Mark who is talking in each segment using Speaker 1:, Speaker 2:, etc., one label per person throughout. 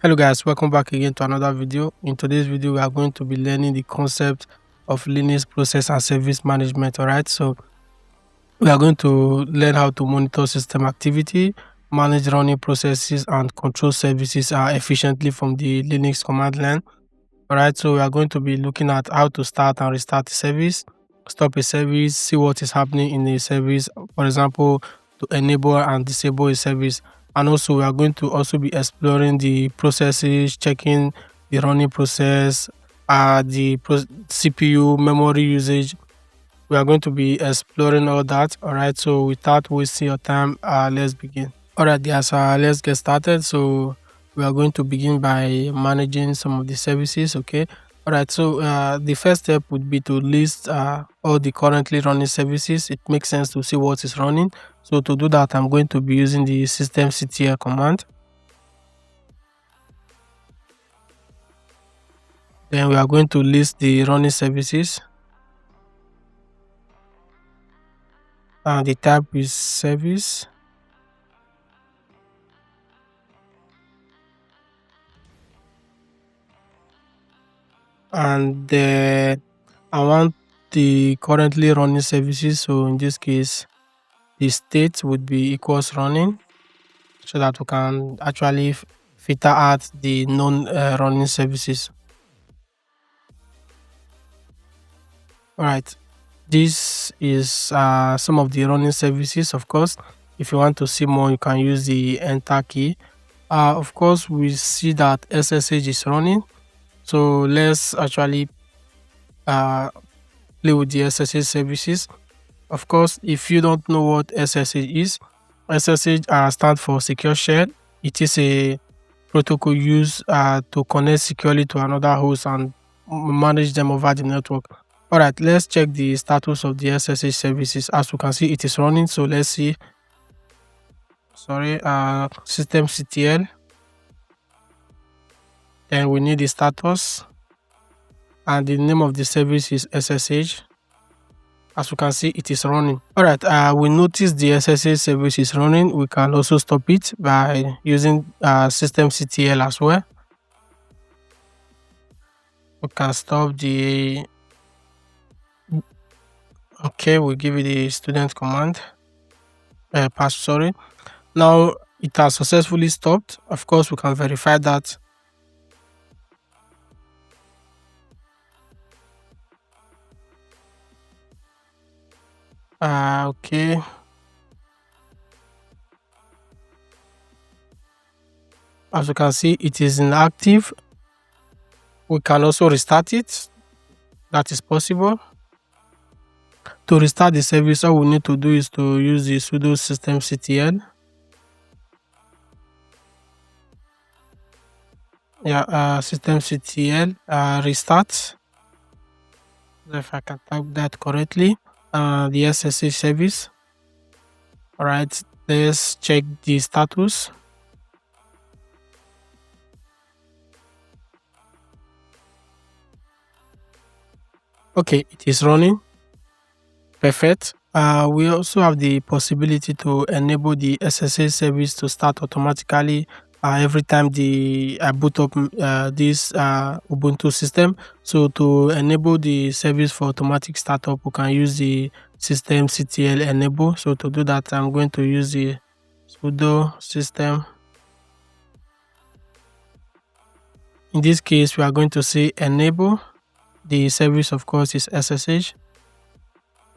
Speaker 1: Hello guys, welcome back again to another video. In today's video, we are going to be learning the concept of Linux process and service management. All right, so we are going to learn how to monitor system activity, manage running processes, and control services efficiently from the Linux command line. All right, so we are going to be looking at how to start and restart a service, stop a service, see what is happening in a service, for example, to enable and disable a service. And also, we are going to also be exploring the processes, checking the running process, CPU, memory usage. We are going to be exploring all that. All right, so without wasting your time, let's begin. All right, yes, let's get started. So we are going to begin by managing some of the services. Okay. All right. So the first step would be to list all the currently running services. It makes sense to see what is running. So to do that, I'm going to be using the systemctl command. Then we are going to list the running services. The type is service. And I want the currently running services. So in this case, the state would be equals running, so that we can actually filter out the non-running services. All right, this is some of the running services. Of course, if you want to see more, you can use the enter key. Of course, we see that SSH is running, so let's actually play with the SSH services. Of course, if you don't know what SSH is, SSH stands for Secure Share. It is a protocol used to connect securely to another host and manage them over the network. All right, let's check the status of the SSH services. As you can see, it is running. So let's see. Sorry, systemctl. Then we need the status, and the name of the service is SSH. As you can see, it is running. All right, we notice the SSH service is running. We can also stop it by using systemctl as well. We can stop the... Okay, we give it the student command. Pass, sorry. Now it has successfully stopped. Of course, we can verify that. Okay. As you can see, it is inactive. We can also restart it. That is possible. To restart the service, all we need to do is to use the sudo systemctl. Systemctl restart. If I can type that correctly, the SSH service. All right, let's check the status. Okay, it is running. Perfect. We also have the possibility to enable the SSH service to start automatically every time I boot up this Ubuntu system. So to enable the service for automatic startup, we can use the systemctl enable. So to do that, I'm going to use the sudo system. In this case, we are going to say enable. The service, of course, is SSH.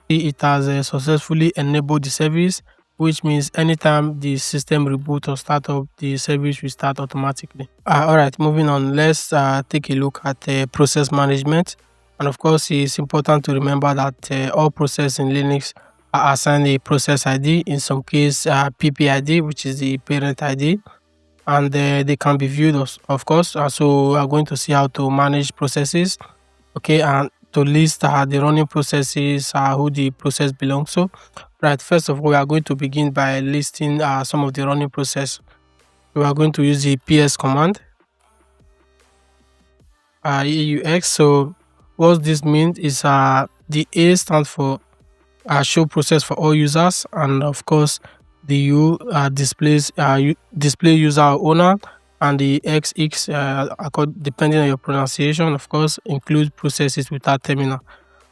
Speaker 1: It has successfully enabled the service, which means anytime the system reboot or startup, the service will start automatically. All right, moving on, let's take a look at process management. And of course, it's important to remember that all processes in Linux are assigned a process ID, in some case PPID, which is the parent ID, and they can be viewed, of course. So we are going to see how to manage processes. Okay, and to list the running processes, who the process belongs to. Right, first of all, we are going to begin by listing some of the running process. We are going to use the ps command, AUX. So what this means is the A stands for show process for all users, and of course the U display user or owner, and the XX, depending on your pronunciation, of course, include processes without terminal.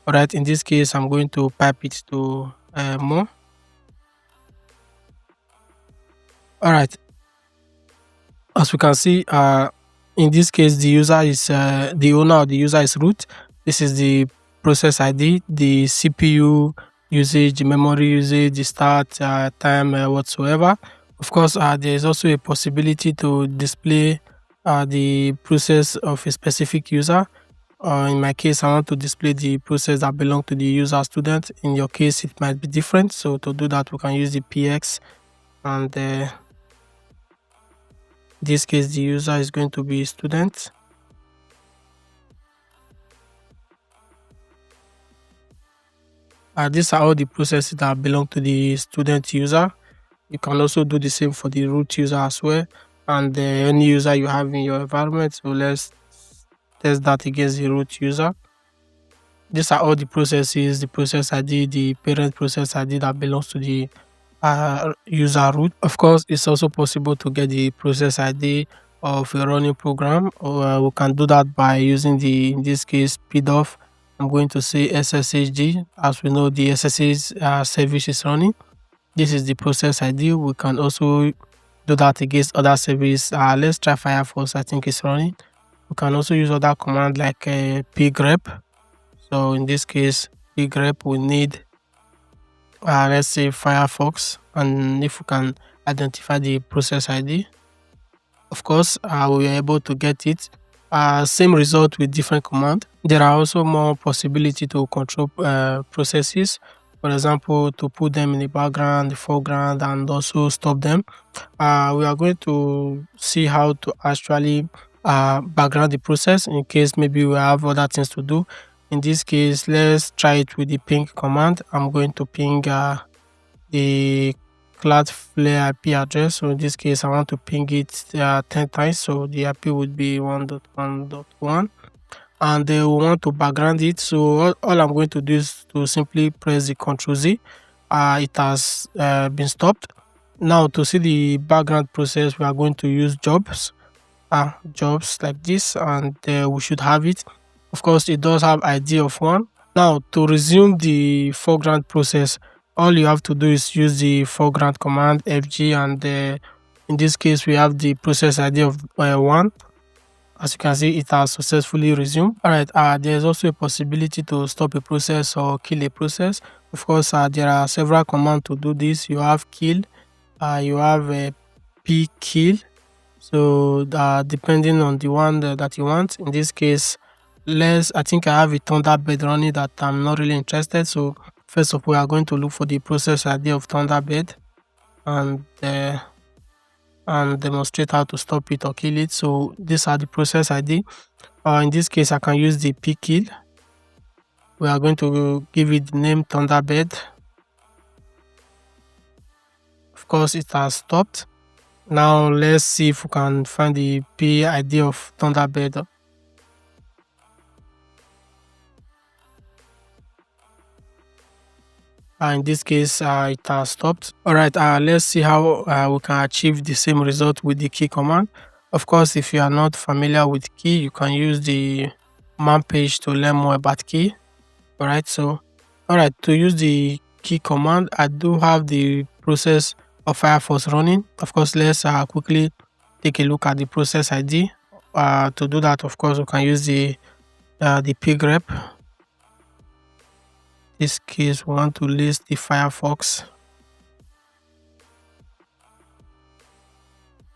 Speaker 1: All right, in this case, I'm going to pipe it to more. All right, as we can see, in this case, the user is the owner of the user is root. This is the process ID, the CPU usage, the memory usage, the start time whatsoever. Of course, there is also a possibility to display the process of a specific user. In my case, I want to display the process that belong to the user student. In your case, it might be different. So to do that, we can use the PX, and in this case, the user is going to be student. These are all the processes that belong to the student user. You can also do the same for the root user as well, and any user you have in your environment. So let's test that against the root user. These are all the processes, the process ID, the parent process ID that belongs to the user root. Of course, it's also possible to get the process ID of a running program, or we can do that by using the, in this case, PDOF. I'm going to say SSHD. As we know, the SSH service is running. This is the process ID. We can also do that against other service. Let's try Firefox. I think it's running. We can also use other command like pgrep. So in this case, pgrep, we need let's say Firefox, and if we can identify the process ID, of course, we are able to get it. Same result with different command. There are also more possibility to control processes. For example, to put them in the background, the foreground, and also stop them. We are going to see how to actually background the process in case maybe we have other things to do. In this case, let's try it with the ping command. I'm going to ping the Cloudflare IP address. So in this case, I want to ping it 10 times. So the IP would be 1.1.1. And we want to background it. So all I'm going to do is to simply press the Ctrl Z. It has been stopped. Now to see the background process, we are going to use jobs. Jobs like this, and we should have it. Of course, it does have ID of 1. Now to resume the foreground process, all you have to do is use the foreground command fg, and in this case we have the process ID of 1. As you can see, it has successfully resumed. All right, there's also a possibility to stop a process or kill a process. Of course, there are several commands to do this. You have kill, you have pkill. So depending on the one that you want. In this case, I think I have a Thunderbird running that I'm not really interested. So first of all, we are going to look for the process ID of Thunderbird, and demonstrate how to stop it or kill it. So these are the process ID. In this case, I can use the pkill. We are going to give it the name Thunderbird. Of course, it has stopped. Now let's see if we can find the PID of Thunderbird. In this case, it has stopped. All right, let's see how we can achieve the same result with the key command. Of course, if you are not familiar with key, you can use the man page to learn more about key. All right, so to use the key command, I do have the process of Firefox running. Of course, let's quickly take a look at the process ID. To do that, of course, we can use the pgrep. In this case, we want to list the Firefox.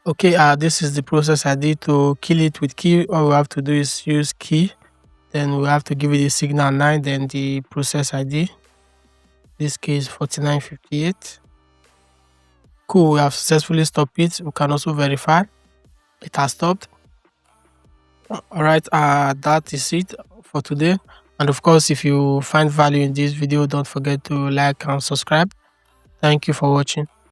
Speaker 1: Okay, this is the process ID. To kill it with key, all we have to do is use key. Then we have to give it a signal 9, then the process ID. This case 4958. Cool, we have successfully stopped it. We can also verify it has stopped. All right, that is it for today. And of course, if you find value in this video, don't forget to like and subscribe. Thank you for watching.